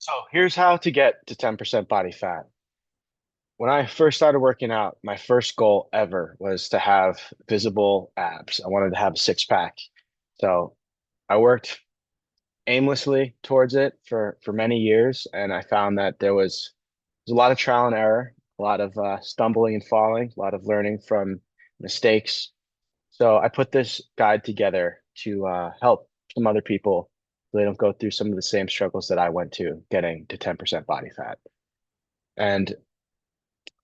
So here's how to get to 10% body fat. When I first started working out, my first goal ever was to have visible abs. I wanted to have a six pack. So I worked aimlessly towards it for many years, and I found that there was a lot of trial and error, a lot of stumbling and falling, a lot of learning from mistakes. So I put this guide together to help some other people so they don't go through some of the same struggles that I went to getting to 10% body fat. And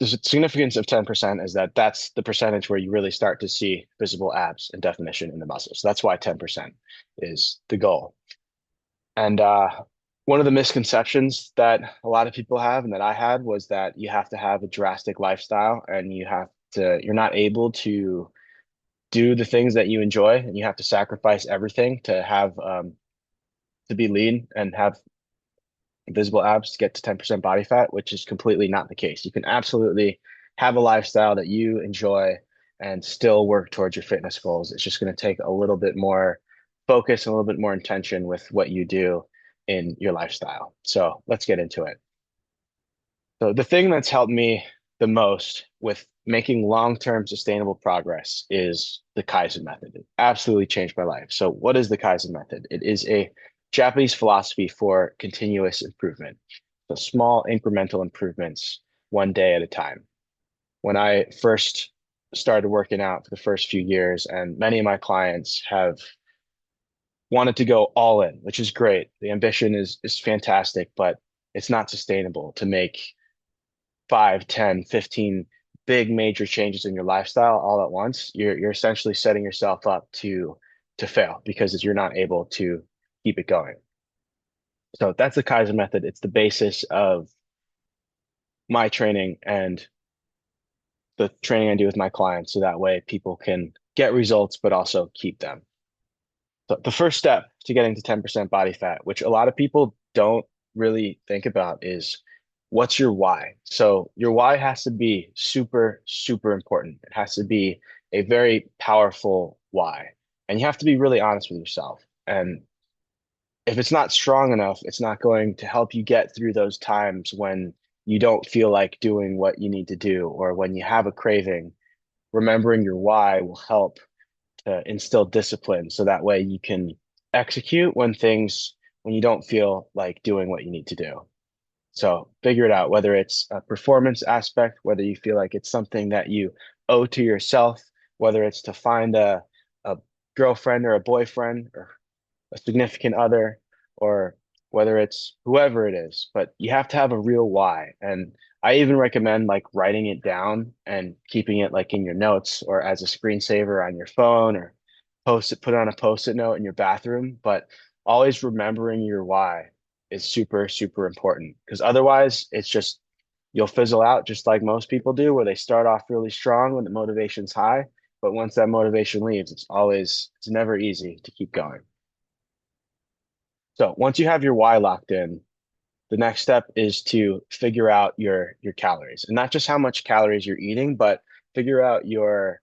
the significance of 10% is that that's the percentage where you really start to see visible abs and definition in the muscles. So that's why 10% is the goal. And one of the misconceptions that a lot of people have and that I had was that you have to have a drastic lifestyle and you're not able to do the things that you enjoy and you have to sacrifice everything to be lean and have visible abs to get to 10% body fat, which is completely not the case. You can absolutely have a lifestyle that you enjoy and still work towards your fitness goals. It's just going to take a little bit more focus and a little bit more intention with what you do in your lifestyle. So let's get into it. So the thing that's helped me the most with making long-term sustainable progress is the Kaizen method. It absolutely changed my life. So what is the Kaizen method? It is a Japanese philosophy for continuous improvement. So small incremental improvements one day at a time. When I first started working out for the first few years, and many of my clients have wanted to go all in, which is great. The ambition is fantastic, but it's not sustainable to make 5, 10, 15 big major changes in your lifestyle all at once. You're essentially setting yourself up to fail because you're not able to keep it going. So that's the Kaizen method. It's the basis of my training and the training I do with my clients. So that way people can get results, but also keep them. So the first step to getting to 10% body fat, which a lot of people don't really think about, is what's your why? So your why has to be super, super important. It has to be a very powerful why. And you have to be really honest with yourself. And if it's not strong enough, it's not going to help you get through those times when you don't feel like doing what you need to do, or when you have a craving. Remembering your why will help to instill discipline so that way you can execute when you don't feel like doing what you need to do. So figure it out, whether it's a performance aspect, whether you feel like it's something that you owe to yourself, whether it's to find a girlfriend or a boyfriend or a significant other, or whether it's whoever it is, but you have to have a real why. And I even recommend like writing it down and keeping it like in your notes or as a screensaver on your phone, or put on a post-it note in your bathroom. But always remembering your why is super, super important because otherwise it's just you'll fizzle out just like most people do, where they start off really strong when the motivation's high. But once that motivation leaves, it's never easy to keep going. So once you have your why locked in, the next step is to figure out your calories, and not just how much calories you're eating, but figure out your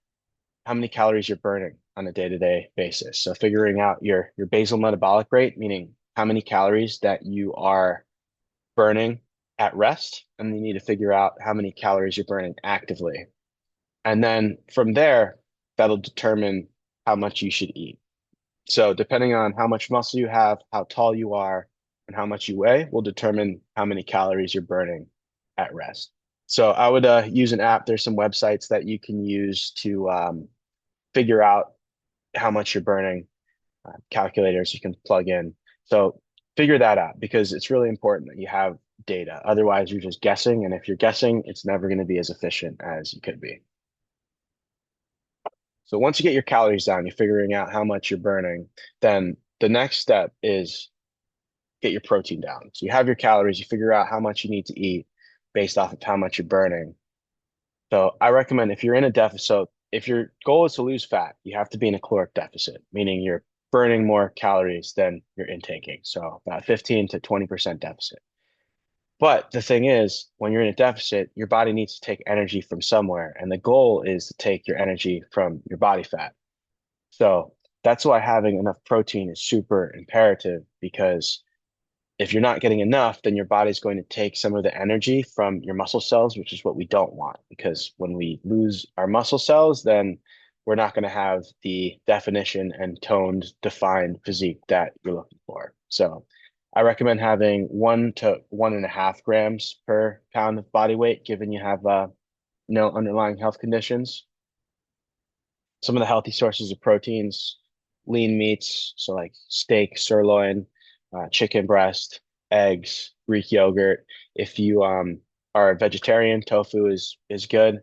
how many calories you're burning on a day-to-day basis. So figuring out your basal metabolic rate, meaning how many calories that you are burning at rest, and you need to figure out how many calories you're burning actively. And then from there, that'll determine how much you should eat. So depending on how much muscle you have, how tall you are, and how much you weigh will determine how many calories you're burning at rest. So I would use an app. There's some websites that you can use to figure out how much you're burning, calculators you can plug in. So figure that out because it's really important that you have data. Otherwise, you're just guessing. And if you're guessing, it's never going to be as efficient as you could be. So once you get your calories down, you're figuring out how much you're burning, then the next step is get your protein down. So you have your calories, you figure out how much you need to eat based off of how much you're burning. So I recommend if you're in a deficit, if your goal is to lose fat, you have to be in a caloric deficit, meaning you're burning more calories than you're intaking. So about 15 to 20% deficit. But the thing is, when you're in a deficit, your body needs to take energy from somewhere. And the goal is to take your energy from your body fat. So that's why having enough protein is super imperative because If you're not getting enough, then your body's going to take some of the energy from your muscle cells, which is what we don't want. Because when we lose our muscle cells, then we're not going to have the definition and toned, defined physique that you're looking for. So I recommend having 1 to 1.5 grams per pound of body weight, given you have no underlying health conditions. Some of the healthy sources of proteins, lean meats, so like steak, sirloin, chicken breast, eggs, Greek yogurt. If you are a vegetarian, tofu is good.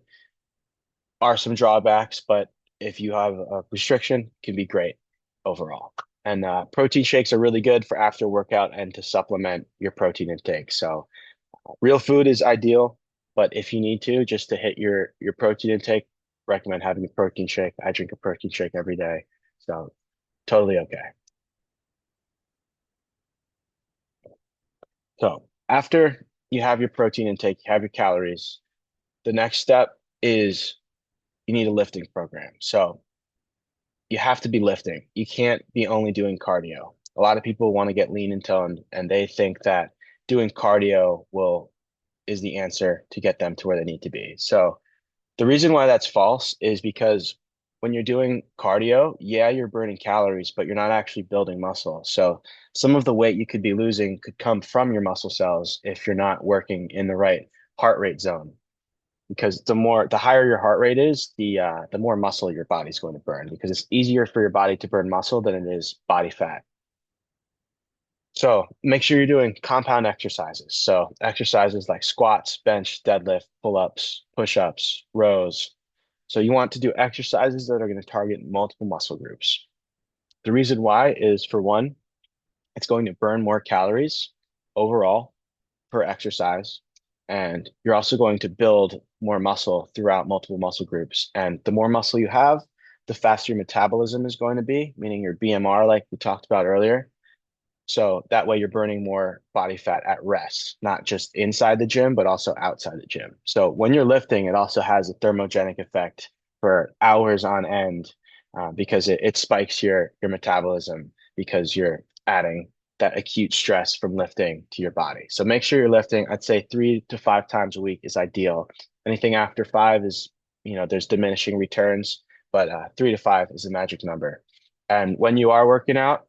Are some drawbacks, but if you have a restriction, can be great overall. And protein shakes are really good for after workout and to supplement your protein intake. So real food is ideal, but if you need to, just to hit your protein intake, recommend having a protein shake. I drink a protein shake every day, so totally okay. So after you have your protein intake, you have your calories, the next step is you need a lifting program. So you have to be lifting. You can't be only doing cardio. A lot of people want to get lean and toned, and they think that doing cardio will is the answer to get them to where they need to be. So the reason why that's false is because when you're doing cardio, yeah, you're burning calories, but you're not actually building muscle. So some of the weight you could be losing could come from your muscle cells if you're not working in the right heart rate zone. Because the higher your heart rate is, the more muscle your body's going to burn because it's easier for your body to burn muscle than it is body fat. So make sure you're doing compound exercises. So exercises like squats, bench, deadlift, pull-ups, push-ups, rows. So you want to do exercises that are going to target multiple muscle groups. The reason why is for one, it's going to burn more calories overall per exercise. And you're also going to build more muscle throughout multiple muscle groups. And the more muscle you have, the faster your metabolism is going to be, meaning your BMR, like we talked about earlier. So that way you're burning more body fat at rest, not just inside the gym, but also outside the gym. So when you're lifting, it also has a thermogenic effect for hours on end because it spikes your metabolism because you're adding that acute stress from lifting to your body. So make sure you're lifting. I'd say 3 to 5 times a week is ideal. Anything after five is, there's diminishing returns, but 3 to 5 is the magic number. And when you are working out,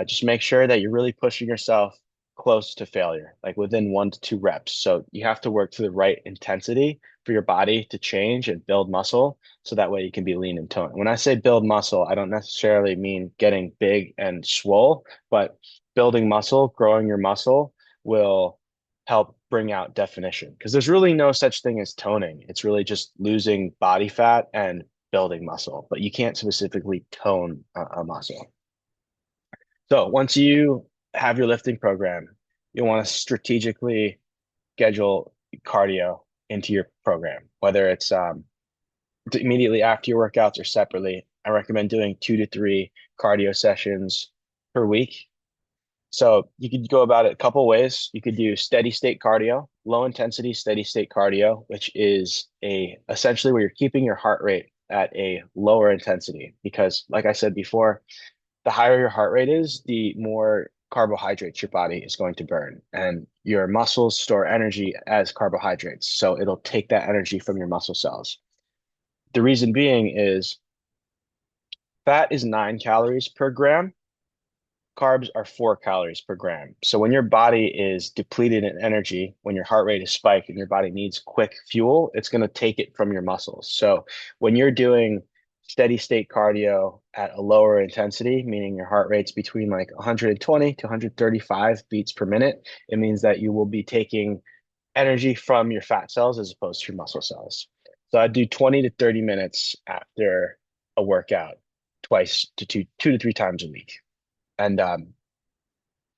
just make sure that you're really pushing yourself close to failure, like within 1 to 2 reps. So you have to work to the right intensity for your body to change and build muscle. So that way you can be lean and toned. When I say build muscle, I don't necessarily mean getting big and swole, but building muscle, growing your muscle will help bring out definition because there's really no such thing as toning. It's really just losing body fat and building muscle, but you can't specifically tone a muscle. So once you have your lifting program, you want to strategically schedule cardio into your program, whether it's immediately after your workouts or separately. I recommend doing 2 to 3 cardio sessions per week. So you could go about it a couple ways. You could do steady state cardio, low intensity steady state cardio, which is a essentially where you're keeping your heart rate at a lower intensity because like I said before, the higher your heart rate is, the more carbohydrates your body is going to burn. And your muscles store energy as carbohydrates. So it'll take that energy from your muscle cells. The reason being is fat is 9 calories per gram, carbs are 4 calories per gram. So when your body is depleted in energy, when your heart rate is spiked and your body needs quick fuel, it's going to take it from your muscles. So when you're doing steady state cardio at a lower intensity, meaning your heart rate's between like 120 to 135 beats per minute, it means that you will be taking energy from your fat cells as opposed to your muscle cells. So I do 20 to 30 minutes after a workout, twice to 2 to 3 times a week. And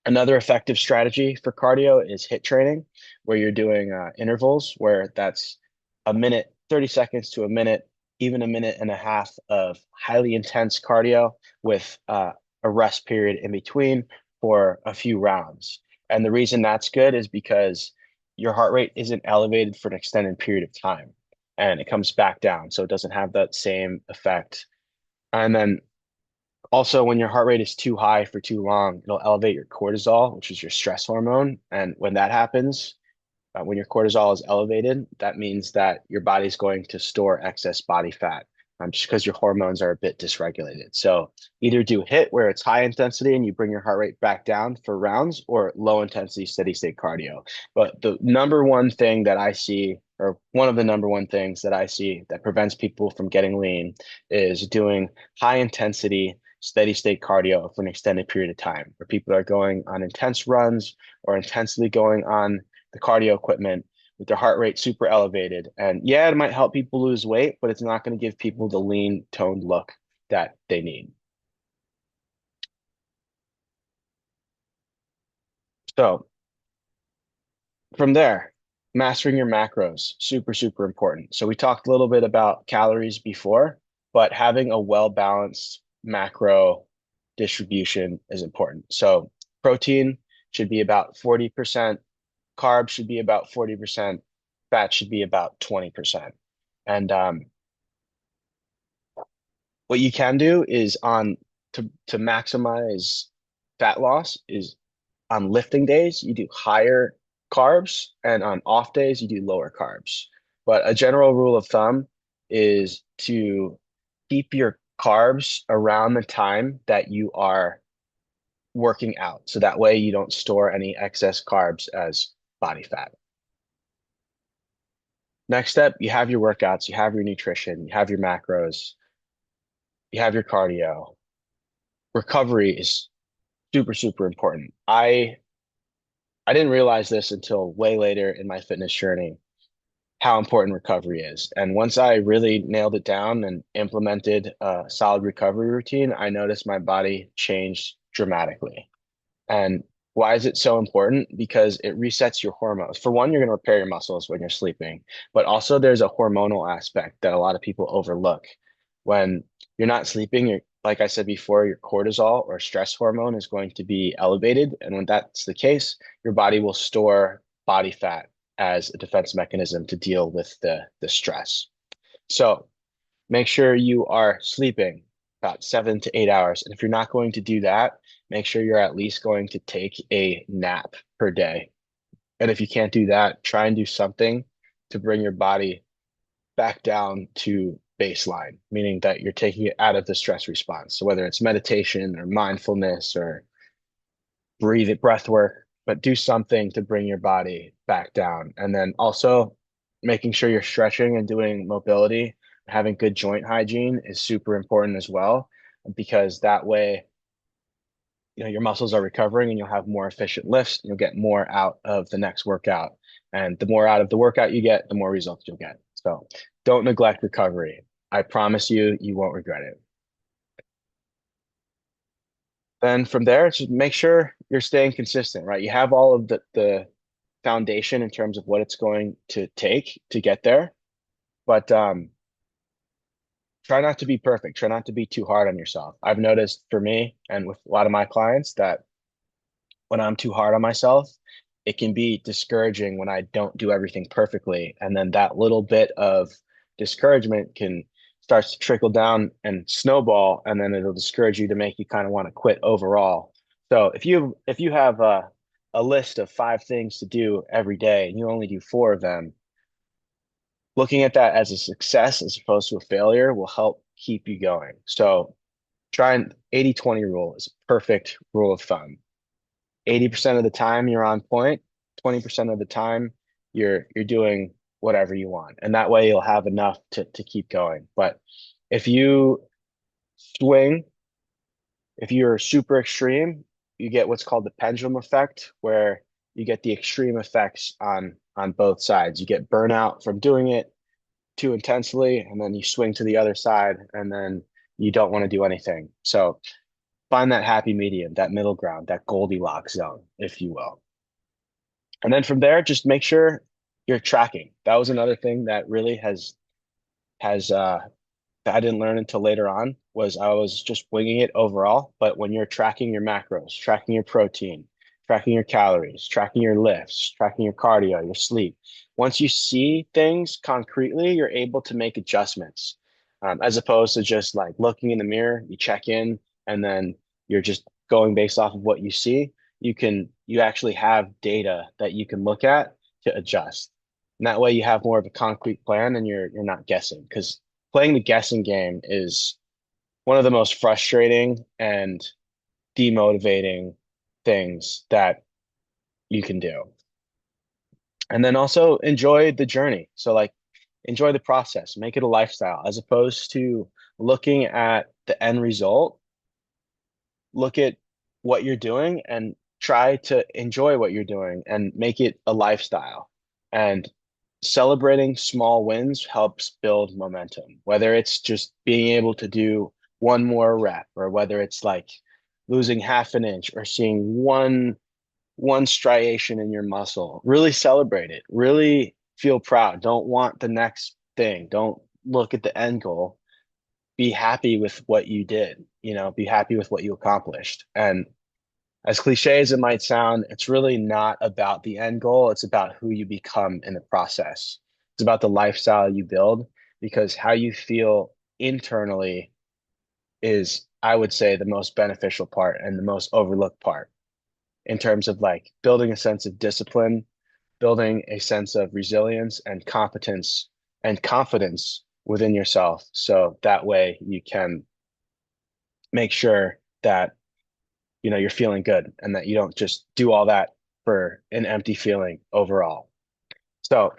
another effective strategy for cardio is hit training, where you're doing intervals where that's a minute, 30 seconds to a minute, even a minute and a half of highly intense cardio with a rest period in between for a few rounds. And the reason that's good is because your heart rate isn't elevated for an extended period of time and it comes back down. So it doesn't have that same effect. And then Also, when your heart rate is too high for too long, it'll elevate your cortisol, which is your stress hormone. And when that happens, when your cortisol is elevated, that means that your body's going to store excess body fat just because your hormones are a bit dysregulated. So either do HIIT where it's high intensity and you bring your heart rate back down for rounds, or low intensity steady state cardio. But the number one thing that I see, or one of the number one things that I see that prevents people from getting lean, is doing high intensity steady state cardio for an extended period of time, where people are going on intense runs or intensely going on the cardio equipment with their heart rate super elevated. And yeah, it might help people lose weight, but it's not going to give people the lean, toned look that they need. So from there, mastering your macros, super, super important. So we talked a little bit about calories before, but having a well-balanced macro distribution is important. So protein should be about 40%, carbs should be about 40%, fat should be about 20%. And what you can do is on to maximize fat loss is on lifting days, you do higher carbs, and on off days, you do lower carbs. But a general rule of thumb is to keep your carbs around the time that you are working out. So that way you don't store any excess carbs as body fat. Next step, you have your workouts, you have your nutrition, you have your macros, you have your cardio. Recovery is super, super important. I didn't realize this until way later in my fitness journey, how important recovery is. And once I really nailed it down and implemented a solid recovery routine, I noticed my body changed dramatically. And why is it so important? Because it resets your hormones. For one, you're going to repair your muscles when you're sleeping, but also there's a hormonal aspect that a lot of people overlook. When you're not sleeping, you're, like I said before, your cortisol or stress hormone is going to be elevated. And when that's the case, your body will store body fat as a defense mechanism to deal with the stress. So make sure you are sleeping about 7 to 8 hours. And if you're not going to do that, make sure you're at least going to take a nap per day. And if you can't do that, try and do something to bring your body back down to baseline, meaning that you're taking it out of the stress response. So whether it's meditation or mindfulness or breath work, but do something to bring your body back down. And then also making sure you're stretching and doing mobility, having good joint hygiene is super important as well, because that way, your muscles are recovering and you'll have more efficient lifts, and you'll get more out of the next workout. And the more out of the workout you get, the more results you'll get. So don't neglect recovery. I promise you, you won't regret it. Then from there, just make sure you're staying consistent, right? You have all of the foundation in terms of what it's going to take to get there, but try not to be perfect. Try not to be too hard on yourself. I've noticed for me and with a lot of my clients that when I'm too hard on myself, it can be discouraging when I don't do everything perfectly. And then that little bit of discouragement can starts to trickle down and snowball, and then it'll discourage you to make you kind of want to quit overall. So if you have a list of 5 things to do every day and you only do 4 of them, looking at that as a success as opposed to a failure will help keep you going. So try and 80-20 rule is a perfect rule of thumb. 80% of the time you're on point, 20% of the time you're doing whatever you want. And that way you'll have enough to keep going. But if you swing, if you're super extreme, you get what's called the pendulum effect, where you get the extreme effects on both sides. You get burnout from doing it too intensely, and then you swing to the other side, and then you don't want to do anything. So find that happy medium, that middle ground, that Goldilocks zone, if you will. And then from there, just make sure you're tracking. That was another thing that really has that I didn't learn until later on, was I was just winging it overall. But when you're tracking your macros, tracking your protein, tracking your calories, tracking your lifts, tracking your cardio, your sleep, once you see things concretely, you're able to make adjustments, as opposed to just like looking in the mirror. You check in, and then you're just going based off of what you see, you actually have data that you can look at to adjust. And that way you have more of a concrete plan and you're not guessing. Because playing the guessing game is one of the most frustrating and demotivating things that you can do. And then also enjoy the journey. So like enjoy the process, make it a lifestyle as opposed to looking at the end result. Look at what you're doing and try to enjoy what you're doing and make it a lifestyle. And celebrating small wins helps build momentum, whether it's just being able to do one more rep or whether it's like losing half an inch or seeing one striation in your muscle. Really celebrate it. Really feel proud. Don't want the next thing. Don't look at the end goal. Be happy with what you did, be happy with what you accomplished. And as cliche as it might sound, it's really not about the end goal. It's about who you become in the process. It's about the lifestyle you build because how you feel internally is, I would say, the most beneficial part and the most overlooked part in terms of like building a sense of discipline, building a sense of resilience and competence and confidence within yourself. So that way you can make sure that you're feeling good and that you don't just do all that for an empty feeling overall. So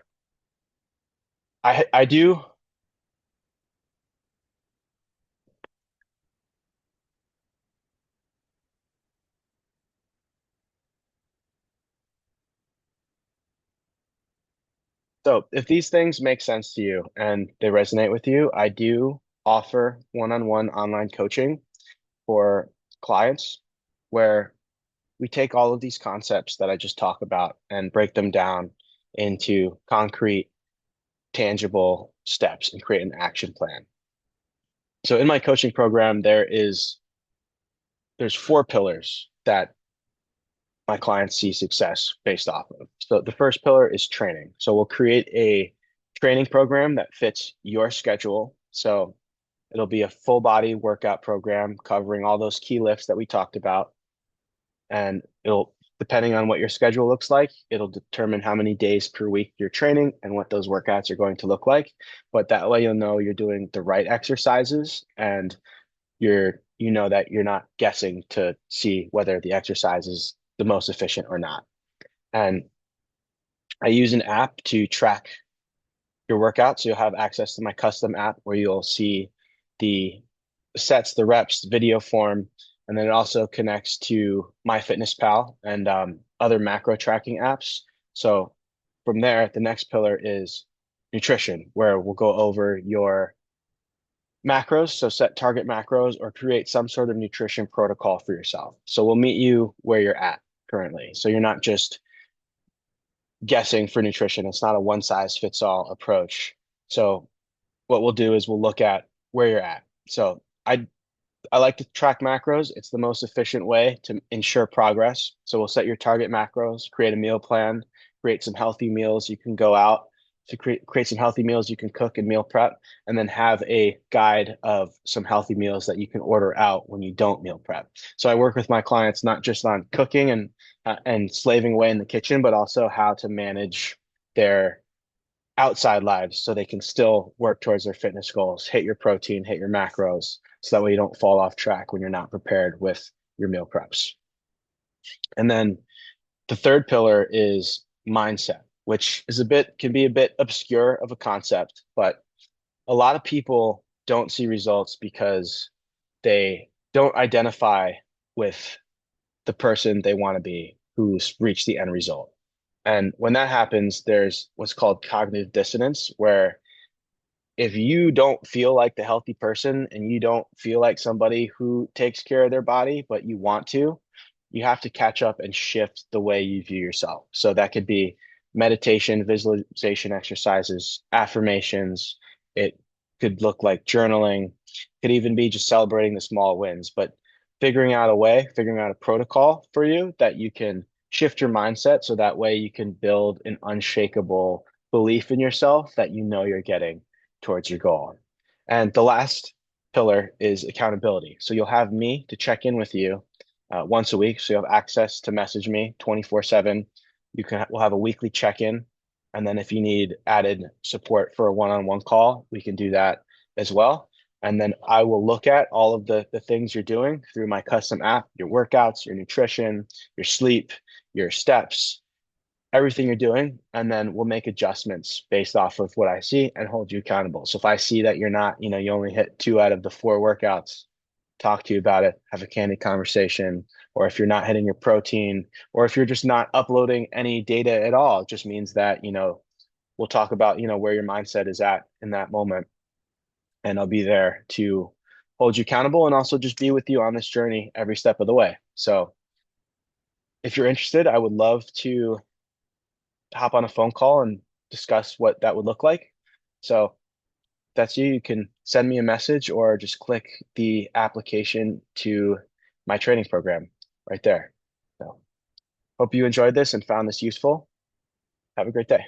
I do. So if these things make sense to you and they resonate with you, I do offer one-on-one online coaching for clients where we take all of these concepts that I just talked about and break them down into concrete, tangible steps and create an action plan. So in my coaching program, there's four pillars that my clients see success based off of. So the first pillar is training. So we'll create a training program that fits your schedule. So it'll be a full body workout program covering all those key lifts that we talked about. And depending on what your schedule looks like, it'll determine how many days per week you're training and what those workouts are going to look like. But that way you'll know you're doing the right exercises and you know that you're not guessing to see whether the exercise is the most efficient or not. And I use an app to track your workout. So you'll have access to my custom app where you'll see the sets, the reps, video form, and then it also connects to MyFitnessPal and other macro tracking apps. So from there, the next pillar is nutrition, where we'll go over your macros, so set target macros or create some sort of nutrition protocol for yourself. So we'll meet you where you're at currently. So you're not just guessing for nutrition. It's not a one size fits all approach. So what we'll do is we'll look at where you're at. So I like to track macros. It's the most efficient way to ensure progress. So we'll set your target macros, create a meal plan, create some healthy meals you can go out to create some healthy meals you can cook and meal prep, and then have a guide of some healthy meals that you can order out when you don't meal prep. So I work with my clients not just on cooking and slaving away in the kitchen, but also how to manage their outside lives so they can still work towards their fitness goals, hit your protein, hit your macros, so that way you don't fall off track when you're not prepared with your meal preps. And then the third pillar is mindset, which can be a bit obscure of a concept, but a lot of people don't see results because they don't identify with the person they want to be who's reached the end result. And when that happens, there's what's called cognitive dissonance, where if you don't feel like the healthy person and you don't feel like somebody who takes care of their body, but you want to, you have to catch up and shift the way you view yourself. So that could be meditation, visualization exercises, affirmations. It could look like journaling. It could even be just celebrating the small wins, but figuring out a protocol for you that you can shift your mindset so that way you can build an unshakable belief in yourself that you know you're getting towards your goal. And the last pillar is accountability. So you'll have me to check in with you once a week. So you have access to message me 24/7. We'll have a weekly check-in. And then if you need added support for a one-on-one call, we can do that as well. And then I will look at all of the things you're doing through my custom app, your workouts, your nutrition, your sleep, your steps, everything you're doing, and then we'll make adjustments based off of what I see and hold you accountable. So if I see that you're not, you only hit two out of the four workouts, talk to you about it, have a candid conversation. Or if you're not hitting your protein, or if you're just not uploading any data at all, it just means that, we'll talk about, where your mindset is at in that moment. And I'll be there to hold you accountable and also just be with you on this journey every step of the way. So if you're interested, I would love to hop on a phone call and discuss what that would look like. So if that's you, you can send me a message or just click the application to my training program right there. So hope you enjoyed this and found this useful. Have a great day.